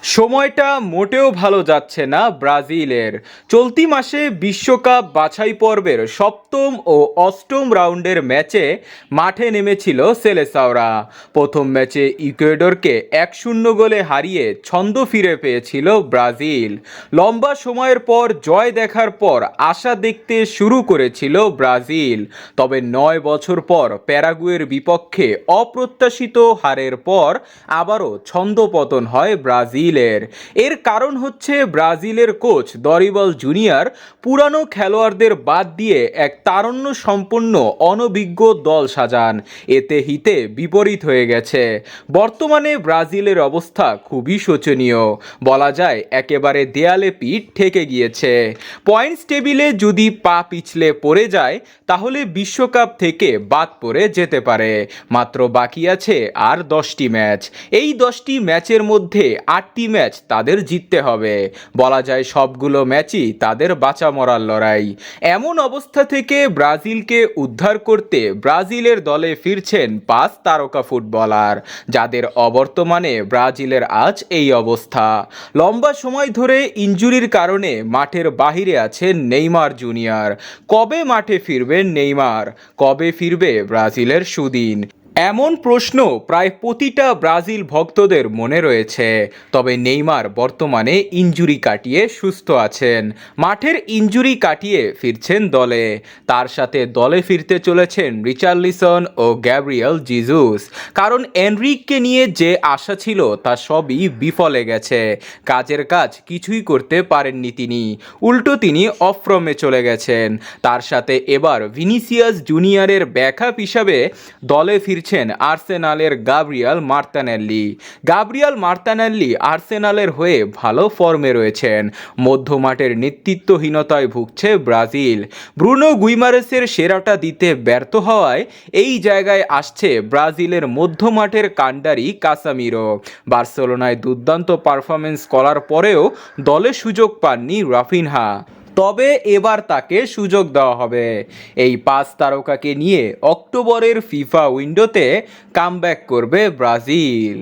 সময়টা মোটেও ভালো যাচ্ছে না ব্রাজিলের। চলতি মাসে বিশ্বকাপ বাছাই পর্বের সপ্তম ও অষ্টম রাউন্ডের ম্যাচে মাঠে নেমেছিল সেলেসাওরা। প্রথম ম্যাচে ইকুয়েডরকে 1-0 গোলে হারিয়ে ছন্দ ফিরে পেয়েছিল ব্রাজিল। লম্বা সময়ের পর জয় দেখার পর আশা দেখতে শুরু করেছিল ব্রাজিল। তবে 9 বছর পর প্যারাগুয়ের বিপক্ষে অপ্রত্যাশিত হারের পর আবারও ছন্দপতন হয় ব্রাজিল। এর কারণ হচ্ছে ব্রাজিলের কোচ দরিবল জুনিয়র পুরানো খেলোয়াড়দের বাদ দিয়ে এক তারুণ্য সম্পন্ন অনভিজ্ঞ দল সাজান। এতে হিতে বিপরীত হয়ে গেছে। বর্তমানে ব্রাজিলের অবস্থা খুবই শোচনীয়, বলা যায় একেবারে দেয়ালে পিঠ ঠেকে গিয়েছে। পয়েন্টস টেবিলে যদি পা পিছলে পড়ে যায় তাহলে বিশ্বকাপ থেকে বাদ পড়ে যেতে পারে। মাত্র বাকি আছে আর 10টি ম্যাচ। এই 10টি ম্যাচের মধ্যে 8টি ম্যাচ তাদের জিততে হবে। বলা যায় সবগুলো ম্যাচই তাদের বাঁচা মরার লড়াই। এমন অবস্থা থেকে ব্রাজিলকে উদ্ধার করতে ব্রাজিলের দলে ফিরছেন 5 তারকা ফুটবলার, যাদের অবর্তমানে ব্রাজিলের আজ এই অবস্থা। লম্বা সময় ধরে ইনজুরির কারণে মাঠের বাহিরে আছেন নেইমার জুনিয়র। কবে মাঠে ফিরবেন নেইমার? কবে ফিরবে ব্রাজিলের সুদিন? এমন প্রশ্ন প্রায় প্রতিটা ব্রাজিল ভক্তদের মনে রয়েছে। তবে নেইমার বর্তমানে ইনজুরি কাটিয়ে সুস্থ আছেন। মাঠের ইনজুরি কাটিয়ে ফিরছেন দলে। তার সাথে দলে ফিরতে চলেছেন রিচার্লিসন ও গ্যাব্রিয়েল জিজুস। কারণ এনরিককে নিয়ে যে আশা ছিল তা সবই বিফলে গেছে। কাজের কাজ কিছুই করতে পারেননি তিনি, উল্টো তিনি অফ ফর্মে চলে গেছেন। তার সাথে এবার ভিনিসিয়াস জুনিয়রের ব্যাকআপ হিসাবে দলে ফিরছেন আর্সেনালের গাব্রিয়েল মার্তিনেল্লি আর্সেনালের হয়ে ভালো ফর্মে রয়েছেন। মধ্যমাঠের নেতৃত্বহীনতায় ভুগছে ব্রাজিল। ব্রুনো গুইমারেসের সেরাটা দিতে ব্যর্থ হওয়ায় এই জায়গায় আসছে ব্রাজিলের মধ্যমাঠের কাণ্ডারি কাসামিরো। বার্সেলোনায় দুর্দান্ত পারফরমেন্স করার পরেও দলে সুযোগ পাননি রাফিনহা। তবে এবার তাকে সুযোগ দেওয়া হবে। এই 5 তারকাকে নিয়ে অক্টোবরের ফিফা উইন্ডোতে কামব্যাক করবে ব্রাজিল।